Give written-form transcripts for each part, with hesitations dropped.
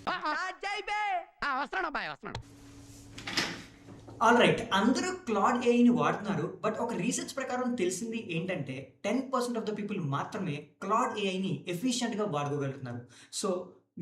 వస్తున్నాడు అబ్బాయి, వస్తున్నాడు. All right. అందరూ క్లాడ్ ఏఐని వాడుతున్నారు. బట్ ఒక రీసెర్చ్ ప్రకారం తెలిసింది ఏంటంటే 10% ఆఫ్ ద పీపుల్ మాత్రమే క్లాడ్ ఏఐని ఎఫిషియెంట్‌గా వాడుకోగలుగుతున్నారు. సో,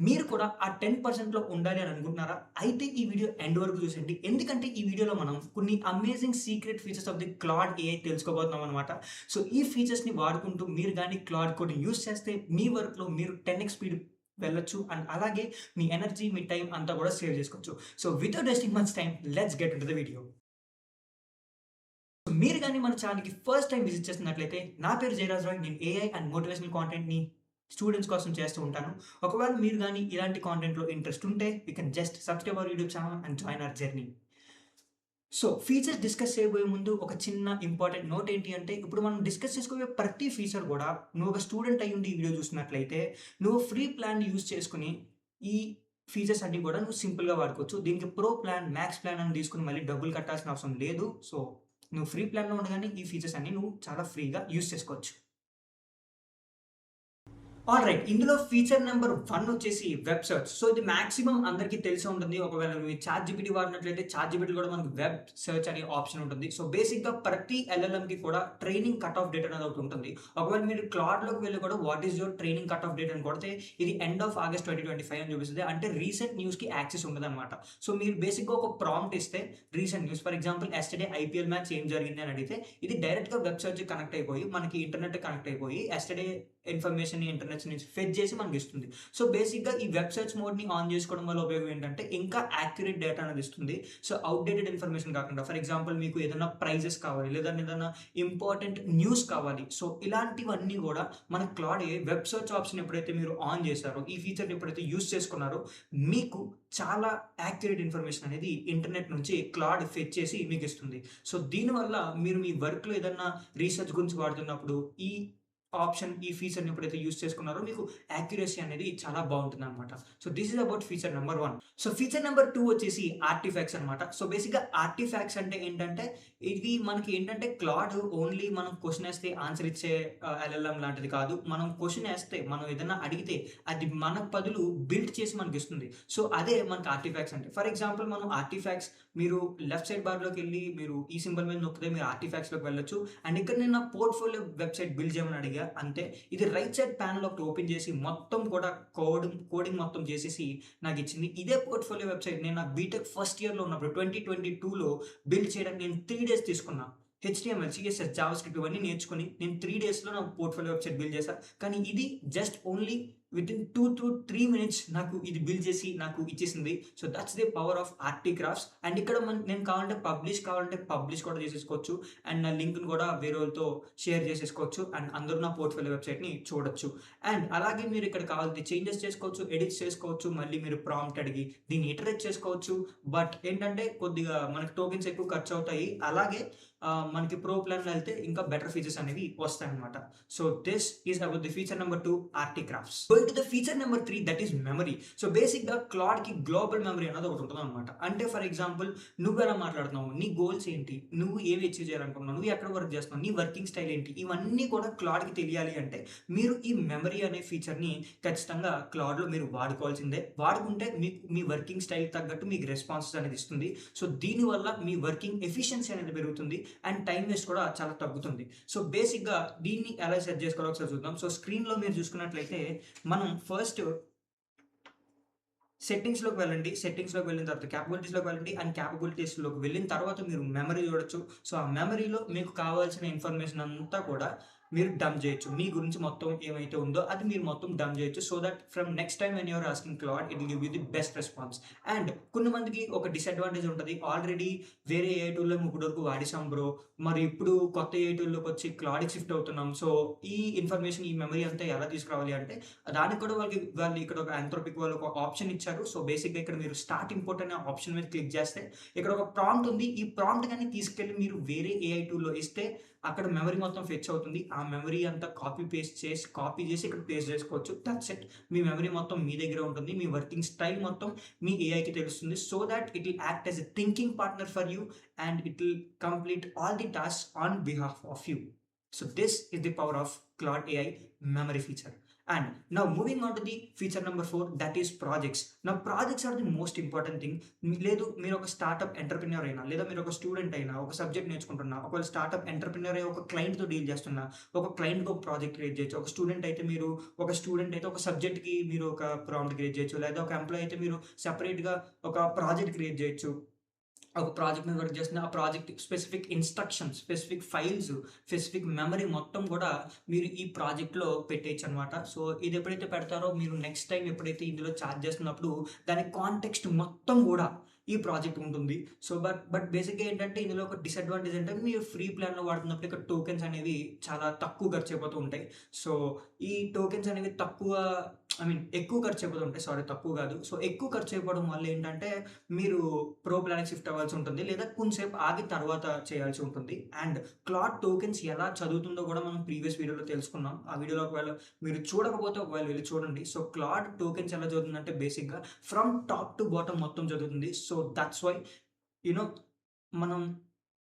మీరు కూడా ఆ 10%లో ఉండాలి అని అనుకుంటున్నారా? అయితే ఈ వీడియో ఎండ్ వరకు చూసేయండి. ఎందుకంటే ఈ వీడియోలో మనం కొన్ని amazing secret features of the Claude AI తెలుసుకోబోతున్నాం అనమాట. సో, ఈ ఫీచర్స్‌ని వాడుకుంటూ మీరు గాని క్లాడ్ కోడ్‌ని యూజ్ చేస్తే మీ వర్క్‌లో మీరు 10x స్పీడ్ వెళ్ళొచ్చు. అండ్ అలాగే మీ ఎనర్జీ, మీ టైం అంతా కూడా సేవ్ చేసుకోవచ్చు. So, without wasting much time let's get into the video. మీరు గాని మన ఛానెల్‌కి ఫస్ట్ టైమ్ విజిట్ చేస్తున్నట్లయితే నా పేరు జయరాజ్ రాయ్. నేను ఏఐ అండ్ మోటివేషనల్ కాంటెంట్‌ని స్టూడెంట్స్ కోసం చేస్తూ ఉంటాను. ఒకవేళ మీరు గాని ఇలాంటి కాంటెంట్‌లో ఇంట్రెస్ట్ ఉంటే you can just subscribe our YouTube channel and join hour journey. So, features discuss చేయబోయే ముందు ఒక చిన్న ఇంపార్టెంట్ నోట్ ఏంటి అంటే, ఇప్పుడు మనం డిస్కస్ చేసుకోబోయే ప్రతి ఫీచర్ కూడా నువ్వు ఒక స్టూడెంట్ అయ్యుండి ఈ వీడియో చూస్తున్నట్లయితే, నువ్వు ఫ్రీ ప్లాన్‌ని యూజ్ చేసుకొని ఈ ఫీచర్స్ అన్నీ కూడా నువ్వు సింపుల్‌గా వాడుకోవచ్చు. దీనికి ప్రో ప్లాన్, మ్యాక్స్ ప్లాన్ అని తీసుకొని మళ్ళీ డబ్బులు కట్టాల్సిన అవసరం లేదు. సో, నువ్వు ఫ్రీ ప్లాన్‌లో ఉండగానే ఈ ఫీచర్స్ అన్నీ నువ్వు చాలా ఫ్రీగా యూజ్ చేసుకోవచ్చు. ఆల్రైట్. ఇందులో ఫీచర్ నంబర్ 1 వచ్చేసి వెబ్ సెర్చ్. సో, ఇది మాక్సిమం అందరికీ తెలిసే ఉంటుంది. ఒకవేళ మీరు చాట్‌జీపీటీ వాడినట్లయితే చాట్‌జీపీటీలో కూడా మనకు వెబ్ సెర్చ్ అనే ఆప్షన్ ఉంటుంది. సో, బేసిక్‌గా ప్రతి ఎల్ఎల్ఎంకి కూడా ట్రైనింగ్ కట్ ఆఫ్ డేట్ అనేది ఒకటి ఉంటుంది. ఒకవేళ మీరు క్లాడ్‌లోకి వెళ్లి కూడా what is your training cut off date అని కొడితే ఇది ఎండ్ ఆఫ్ ఆగస్ట్ 2025 అని చూపిస్తది. అంటే రీసెంట్ న్యూస్‌కి యాక్సెస్ ఉండదన్నమాట. సో, మీరు బేసిక్‌గా ఒక ప్రాంప్ట్ ఇస్తే recent news for example yesterday IPL match ఏం జరిగింది అని అడిగితే ఇది డైరెక్ట్‌గా వెబ్ సెర్చ్‌కి కనెక్ట్ అయిపోయి మనకి ఇంటర్నెట్ కనెక్ట్ అయిపోయి యెస్టర్‌డే ఇన్ఫర్మేషన్‌ని ఇంటర్నెట్ నుంచి ఫెచ్ చేసి మనకిస్తుంది. సో, బేసిక్‌గా ఈ వెబ్ సెర్చ్ మోడ్‌ని ఆన్ చేసుకోవడం వల్ల ఉపయోగం ఏంటంటే, ఇంకా యాక్యురేట్ డేటా అనేది ఇస్తుంది. సో, ఔట్‌డేటెడ్ ఇన్ఫర్మేషన్ కాకుండా ఫర్ ఎగ్జాంపుల్ మీకు ఏదైనా ప్రైజెస్ కావాలి, లేదా ఏదైనా ఇంపార్టెంట్ న్యూస్ కావాలి. సో, ఇలాంటివన్నీ గూడా మన Claude AI web search option ఎప్పుడైతే మీరు ఆన్ చేశారో, ఈ ఫీచర్‌ని ఎప్పుడైతే యూజ్ చేసుకున్నారో, మీకు చాలా యాక్యురేట్ ఇన్ఫర్మేషన్ అనేది ఇంటర్నెట్ నుంచి క్లాడ్ ఫెచ్ చేసి మీకిస్తుంది. సో, దీనివల్ల మీరు మీ వర్క్‌లో ఏదన్నా రీసెర్చ్ గురించి వాడుతున్నప్పుడు ఈ ఆప్షన్, ఈ ఫీచర్‌ని ఎప్పుడైతే యూజ్ చేసుకున్నారో మీకు యాక్యురసీ అనేది చాలా బావుంటుందనమాట. So, this is about feature number 1. So, feature number 2 వచ్చేసి ఆర్టిఫాక్ట్స్ అనమాట. సో, బేసిక్‌గా ఆర్టిఫాక్ట్స్ అంటే ఏంటంటే, ఇవి మనకి ఏంటంటే క్లాడ్ ఓన్లీ మనం క్వెషన్ ఏస్తే ఆన్సర్ ఇచ్చే ఎల్ఎల్ఎం లాంటిది కాదు. మనం క్వెషన్ ఏస్తే, మనం ఏదన్నా అడిగితే అది మన బదులు బిల్డ్ చేసి మనకిస్తుంది. సో, అదే మనకి ఆర్టిఫాక్ట్స్ అంటే. ఫర్ ఎగ్జాంపుల్ మనం ఆర్టిఫాక్ట్స్ మీరు లెఫ్ట్ సైడ్ బార్‌లోకెళ్ళి మీరు ఈ సింబల్ మీద నొక్కితే మీరు ఆర్టిఫాక్ట్స్‌లోకి వెళ్ళొచ్చు. అండ్ ఇక్కడ నేను నా పోర్ట్‌ఫోలియో వెబ్‌సైట్ బిల్డ్ చేయమని అడిగా అంతే. ఇది రైట్ సైడ్ ప్యానెల్ ఒకటి ఓపెన్ చేసి మొత్తం కూడా కోడింగ్ మొత్తం చేసేసి నాకిచ్చింది. ఇదే పోర్ట్‌ఫోలియో వెబ్‌సైట్ నేను నా బీటెక్ ఫస్ట్ ఇయర్‌లో ఉన్నప్పుడు 2022లో బిల్డ్ చేయడానికి నేను 3 డేస్ తీసుకున్నా. హెచ్‌టీఎంఎల్, సీఎస్ఎస్, జావాస్క్రిప్ట్ ఇవన్నీ నేర్చుకొని నేను 3 డేస్‌లో నా పోర్ట్‌ఫోలియో వెబ్‌సైట్ బిల్డ్ చేశా. కానీ ఇది జస్ట్ ఓన్లీ వితిన్ 2-3 మినిట్స్ నాకు ఇది బిల్డ్ చేసి నాకు ఇచ్చేసింది. So, that's the power of artifacts. And ఇక్కడ నేను కావాలంటే పబ్లిష్ కూడా చేసేసుకోవచ్చు. అండ్ నా లింక్‌ని కూడా వేరే వాళ్ళతో షేర్ చేసేసుకోవచ్చు. అండ్ అందరూ నా పోర్ట్‌ఫోలియో వెబ్‌సైట్‌ని చూడొచ్చు. అండ్ అలాగే మీరు ఇక్కడ కావాలంటే చేంజెస్ చేసుకోవచ్చు, ఎడిట్స్ చేసుకోవచ్చు. మళ్ళీ మీరు ప్రాంప్ట్ అడిగి దీన్ని ఇటరేట్ చేసుకోవచ్చు. బట్ ఏంటంటే కొద్దిగా మనకు టోకెన్స్ ఎక్కువ ఖర్చవుతాయి. అలాగే మనకి ప్రో ప్లాన్‌లో ఎళ్తే ఇంకా బెటర్ ఫీచర్స్ అనేవి వస్తాయన్నమాట. So, this is about the feature number 2 artifacts. Going to the feature number 3 that is memory. So, బేసిక్‌గా క్లాడ్‌కి గ్లోబల్ మెమరీ అనేది ఒకటి ఉంటదన్నమాట. అంటే ఫర్ ఎగ్జాంపుల్ నువ్వెలా మాట్లాడుతున్నావు? నీ గోల్స్ ఏంటి? నువ్వు ఏమి అచీవ్ చేయాలనుకుంటున్నావు? నువ్వు ఎక్కడ వర్క్ చేస్తున్నావు? నీ వర్కింగ్ స్టైల్ ఏంటి? ఇవన్నీ కూడా క్లాడ్‌కి తెలియాలి అంటే మీరు ఈ మెమరీ అనే ఫీచర్‌ని ఖచ్చితంగా క్లాడ్‌లో మీరు వాడుకోవాల్సిందే. వాడుకుంటే మీకు మీ వర్కింగ్ స్టైల్‌కి తగ్గట్టు మీకు రెస్పాన్సెస్ అనేది ఇస్తుంది. సో, దీనివల్ల మీ వర్కింగ్ ఎఫిషియన్సీ అనేది పెరుగుతుంది. అండ్ టైమ్ వేస్ట్ కూడా చాలా తగ్గుతుంది. సో, బేసిక్‌గా దీన్ని ఎలా సెట్ చేసుకోవాలో ఒకసారి చూద్దాం. సో, స్క్రీన్‌లో మీరు చూసుకున్నట్లయితే మనం ఫస్ట్ సెట్టింగ్స్‌లోకి వెళ్ళండి. సెట్టింగ్స్‌లోకి వెళ్ళిన తర్వాత క్యాపబిలిటీస్‌లోకి వెళ్ళండి. అండ్ క్యాపబిలిటీస్‌లోకి వెళ్ళిన తర్వాత మీరు మెమరీ చూడొచ్చు. సో, ఆ మెమరీలో మీకు కావాల్సిన ఇన్ఫర్మేషన్ అంతా కూడా మీరు డంప్ చేయొచ్చు. మీ గురించి మొత్తం ఏమైతే ఉందో అది మీరు మొత్తం డంప్ చేయొచ్చు. So that from next time when you are asking Claude it will give you the best response. And కొన్ని మందికి ఒక డిసడ్వాంటేజ్ ఉంటది. ఆల్రెడీ వేరే ఏఐ టూల్‌లో ఇప్పటివరకు వాడేసాం బ్రో. మరి ఇప్పుడు కొత్త ఏఐ టూల్‌లోకి వచ్చి క్లాడ్‌కి షిఫ్ట్ అవుతున్నాం. సో, ఈ ఇన్ఫర్మేషన్, ఈ మెమరీ అంతా ఎలా తీసుకురావాలి అంటే దానికి కూడా వాళ్ళు ఇక్కడ ఒక ఆంథ్రోపిక్ వాళ్ళు ఒక ఆప్షన్ ఇచ్చారు. సో, బేసిక్‌గా ఇక్కడ మీరు స్టార్ట్ ఇంపోర్ట్ అనే ఆప్షన్ మీద క్లిక్ చేస్తే ఇక్కడ ఒక ప్రాంప్ట్ ఉంది. ఈ ప్రాంప్ట్ గాని తీసుకెళ్ళి మీరు వేరే ఏఐ టూల్‌లో ఇస్తే అక్కడ మెమరీ మొత్తం ఫెచ్ అవుతుంది. ఆ మెమరీ అంతా కాపీ చేసి ఇక్కడ పేస్ట్ చేసుకోవచ్చు. That's it. మీ మెమరీ మొత్తం మీ దగ్గరే ఉంటుంది. మీ వర్కింగ్ స్టైల్ మొత్తం మీ ఏఐకి తెలుస్తుంది. So that it will act as a thinking partner for you and it will complete all the tasks on behalf of you. So, this is the power of Claude AI memory feature. And now moving on to the feature number 4, that is projects. Now projects are the most important thing. లేదు మీరు ఒక startup entrepreneur అయినా, లేదా మీరు ఒక student అయినా, ఒక subject నేర్చుకుంటున్నా, ఒకవేళ స్టార్ట్అప్ ఎంటర్‌ప్రెన్యూర్ అయ్యి ఒక క్లయింట్‌తో డీల్ చేస్తున్నా, ఒక క్లయింట్‌కి ఒక ప్రాజెక్ట్ క్రియేట్ చేయొచ్చు. ఒక స్టూడెంట్ అయితే మీరు ఒక స్టూడెంట్ అయితే ఒక సబ్జెక్ట్‌కి మీరు ఒక ప్రాంప్ట్ క్రియేట్ చేయొచ్చు. లేదా ఒక ఎంప్లాయీ అయితే మీరు సెపరేట్‌గా ఒక ప్రాజెక్ట్ క్రియేట్ చేయొచ్చు. ఒక ప్రాజెక్ట్ మీద వర్క్ చేస్తున్న ఆ project specific instructions, specific files, specific memory మొత్తం కూడా మీరు ఈ ప్రాజెక్ట్‌లో పెట్టేయొచ్చనమాట. సో, ఇది ఎప్పుడైతే పెడతారో మీరు నెక్స్ట్ టైమ్ ఎప్పుడైతే ఇందులో చాట్ చేస్తున్నప్పుడు దాని కాంటెక్స్ట్ మొత్తం గూడా ఈ ప్రాజెక్ట్ ఉంటుంది. సో, బట్ బేసిక్‌గా ఏంటంటే ఇందులో ఒక డిసడ్వాంటేజ్ ఏంటంటే మీరు ఫ్రీ ప్లాన్‌లో వాడుతున్నప్పుడు ఇక్కడ టోకెన్స్ అనేవి చాలా తక్కువ ఖర్చయిపోతూ ఉంటాయి. సో, ఈ టోకెన్స్ అనేవి ఎక్కువ ఖర్చయిపోతూ ఉంటాయి. సారీ, తక్కువ కాదు. సో, ఎక్కువ ఖర్చయిపోవడం వల్ల ఏంటంటే మీరు ప్రో ప్లాన్‌కి షిఫ్ట్ అవ్వాల్సి ఉంటుంది. లేదా కొంసేపు ఆగి తర్వాత చేయాల్సి ఉంటుంది. అండ్ క్లాడ్ టోకెన్స్ ఎలా చదువుతుందో కూడా మనం ప్రీవియస్ వీడియోలో తెలుసుకున్నాం. ఆ వీడియోలో ఒకవేళ మీరు చూడకపోతే ఒకవేళ వెళ్లి చూడండి. సో, క్లాడ్ టోకెన్స్ ఎలా చదువుతుందంటే బేసిక్‌గా ఫ్రమ్ టాప్ టు బాటమ్ మొత్తం చదువుతుంది. So, that's why you know మనం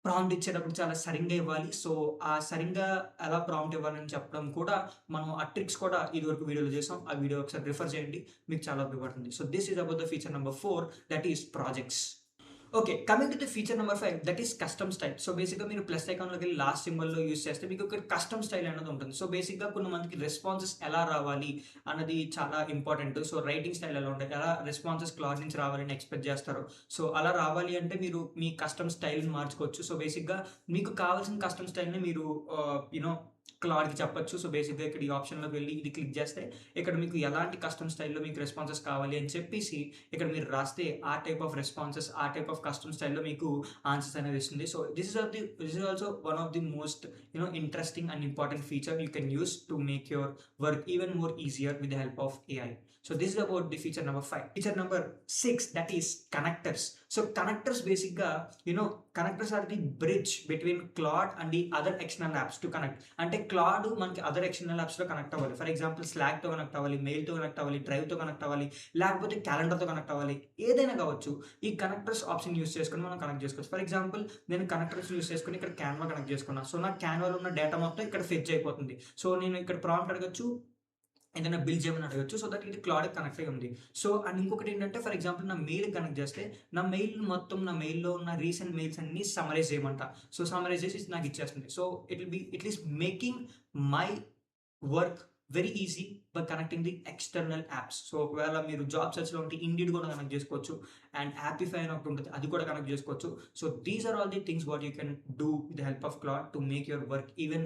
ప్రాంప్ట్ ఇచ్చేటప్పుడు చాలా సరింగా ఇవ్వాలి. సో, ఆ సరింగా ఎలా ప్రాంప్ట్ ఇవ్వాలని చెప్పడం కూడా మనం ఆ ట్రిక్స్ కూడా ఇదివరకు వీడియోలో చేసాం. ఆ వీడియో ఒకసారి రిఫర్ చేయండి. మీకు చాలా ఉపయోగపడుతుంది. So, this is about the feature number 4, that is projects. Okay. Coming to the feature number 5, that is custom style. So, బేసిక్‌గా మీరు ప్లస్ ఐకాన్‌లోకెళ్ళి లాస్ట్ సింబల్‌లో యూజ్ చేస్తే మీకు ఇక్కడ కస్టమ్ స్టైల్ అనేది ఉంటుంది. సో, బేసిక్‌గా కొంతమందికి రెస్పాన్సెస్ ఎలా రావాలి అన్నది చాలా ఇంపార్టెంట్. సో, రైటింగ్ స్టైల్ ఎలా ఉండాలి, ఎలా రెస్పాన్సెస్ క్లాడ్ నుంచి రావాలని ఎక్స్‌పెక్ట్ చేస్తారో, సో, అలా రావాలి అంటే మీరు మీ కస్టమ్ స్టైల్‌ని మార్చుకోవచ్చు. సో, బేసిక్‌గా మీకు కావాల్సిన కస్టమ్ స్టైల్‌ని మీరు ఆహ్, యూ నో క్లాడ్‌కి చెప్పొచ్చు. సో, బేసిక్‌గా ఇక్కడ ఈ ఆప్షన్‌లోకి వెళ్లి ఇది క్లిక్ చేస్తే ఇక్కడ మీకు ఎలాంటి కస్టమ్ స్టైల్‌లో మీకు రెస్పాన్సెస్ కావాలి అని చెప్పేసి ఇక్కడ మీరు రాస్తే ఆ టైప్ ఆఫ్ రెస్పాన్సెస్, ఆ టైప్ ఆఫ్ కస్టమ్ స్టైల్‌లో మీకు ఆన్సర్స్ అనేది ఇస్తుంది. So, this is also one of the most interesting and important feature you can use to make your work even more easier with the help of AI. So this is about the feature number 5. Feature number 6, that is connectors. So connectors basically, connectors are the bridge between Claude and the other external apps to connect. అంటే Claude మనకి other external యాప్స్‌లో connect అవ్వాలి. For example స్లాక్‌తో connect అవ్వాలి, మెయిల్‌తో connect అవ్వాలి, డ్రైవ్‌తో connect అవ్వాలి, లేకపోతే క్యాలెండర్‌తో connect అవ్వాలి. ఏదైనా కావచ్చు. ఈ కనెక్టర్స్ ఆప్షన్ యూజ్ చేసుకొని మనం కనెక్ట్ చేసుకోవచ్చు. ఫర్ ఎగ్జాంపుల్ నేను కనెక్టర్స్ యూజ్ చేసుకొని ఇక్కడ క్యాన్వా కనెక్ట్ చేసుకున్నా. సో, నా క్యాన్వాలో ఉన్న డేటా మొత్తం ఇక్కడ ఫెచ్ అయిపోతుంది. సో, నేను ఇక్కడ ప్రాంప్ట్ అడగొచ్చు, ఏదైనా బిల్ చేయమని అడగొచ్చు. సో దట్ ఇది క్లాడ్‌కి కనెక్ట్ అయ్యి ఉంది. సో, అండ్ ఇంకొకటి ఏంటంటే ఫర్ ఎగ్జాంపుల్ నా మెయిల్‌కి కనెక్ట్ చేస్తే నా మెయిల్ మొత్తం నా మెయిల్‌లో ఉన్న రీసెంట్ మెయిల్స్ అన్నీ సమ్మరైజ్ చేయమంట. సో, సమ్మరైజ్ చేసి నాకు ఇచ్చేస్తుంది. So, it is making my work very easy by connecting the external apps. So, ఒకవేళ మీరు జాబ్ సెర్చ్‌లో ఉంటే ఇండీడ్ కూడా కనెక్ట్ చేసుకోవచ్చు. అండ్ యాపిఫై అని ఒకటి ఉంటుంది. అది కూడా కనెక్ట్ చేసుకోవచ్చు. So, these are all the things what you can do with the help of Claude to make your work even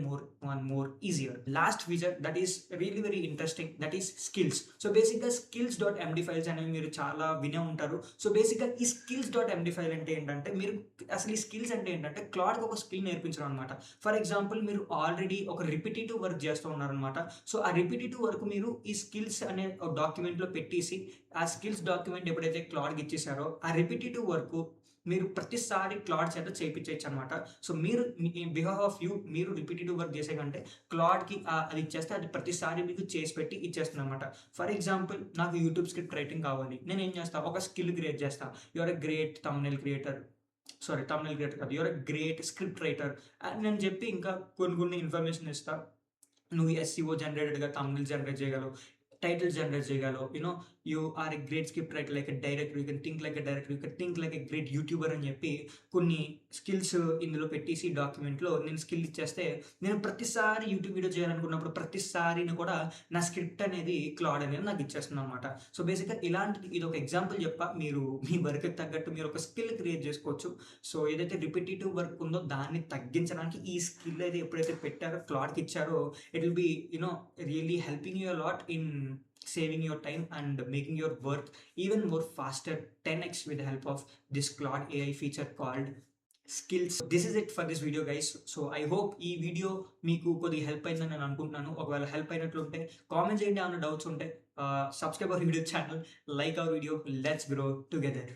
more easier. Last feature that is really very interesting, that is skills. So, బేసిక్‌గా skills dot MD files అనేవి మీరు చాలా వినే ఉంటారు. So, బేసిక్‌గా ఈ skills dot MD file అంటే ఏంటంటే మీరు అసలు ఈ స్కిల్స్ అంటే ఏంటంటే క్లాడ్‌కి ఒక స్కిల్ నేర్పించడం అనమాట. ఫర్ ఎగ్జాంపుల్ మీరు ఆల్రెడీ ఒక రిపిటీటివ్ వర్క్ చేస్తూ ఉన్నారనమాట. సో, ఆ రిపిటీటివ్ వర్క్ మీరు ఈ స్కిల్స్ అనే డాక్యుమెంట్‌లో పెట్టేసి ఆ స్కిల్స్ డాక్యుమెంట్ ఎప్పుడైతే క్లాడ్‌కి ఇచ్చేసారో ఆ రిపిటీటివ్ వర్క్ మీరు ప్రతిసారి క్లాడ్ చేత చేపించొచ్చు అనమాట. సో, మీరు బిహాఫ్ ఆఫ్ మీరు రిపిటీటివ్ వర్క్ చేసే కంటే క్లాడ్‌కి అది ఇచ్చేస్తే అది ప్రతిసారి మీకు చేసి పెట్టి ఇచ్చేస్తుందనమాట. ఫర్ ఎగ్జాంపుల్ నాకు యూట్యూబ్ స్క్రిప్ట్ రైటింగ్ కావాలి. నేనేం చేస్తా, ఒక స్కిల్ క్రియేట్ చేస్తా. You are a great thumbnail creator. Sorry, thumbnail creator కాదు. You are a great script writer అని నేను చెప్పి ఇంకా కొన్ని ఇన్ఫర్మేషన్ ఇస్తా. నువ్వు ఎస్‌సిఓ జనరేటెడ్‌గా థంబ్‌నెయిల్స్ జనరేట్ చేయగలవు. టైటిల్స్ జనరేట్ చేయగలవు. You are a great script writer, like a director, you can think like a director, you can think like a great YouTuber అని చెప్పి కొన్ని స్కిల్స్ ఇందులో పెట్టేసి డాక్యుమెంట్‌లో నేను స్కిల్ ఇచ్చేస్తే నేను ప్రతిసారి యూట్యూబ్ వీడియో చేయాలనుకున్నప్పుడు ప్రతిసారిని కూడా నా స్క్రిప్ట్ అనేది క్లాడ్ అనేది నాకు ఇచ్చేస్తుందనమాట. సో, బేసిక్‌గా ఇలాంటిది ఇదొక ఎగ్జాంపుల్ చెప్పా. మీరు మీ వర్క్‌కి తగ్గట్టు మీరు ఒక స్కిల్ క్రియేట్ చేసుకోవచ్చు. సో, ఏదైతే రిపిటీటివ్ వర్క్ ఉందో దాన్ని తగ్గించడానికి ఈ స్కిల్ అయితే ఎప్పుడైతే పెట్టారో క్లాడ్‌కి ఇచ్చారో it will be really helping you a lot in saving your time and making your work even more faster 10x with the help of this Claude AI feature called skills. This is it for this video guys. So I hope ఈ video మీకు కొద్దిగా help అయిందని నేను అనుకుంటున్నాను. ఒకవేళ help అయినట్లుంటే comment చేయండి. ఏమైనా doubts ఉంటే subscribe our video channel, like our video, let's grow together.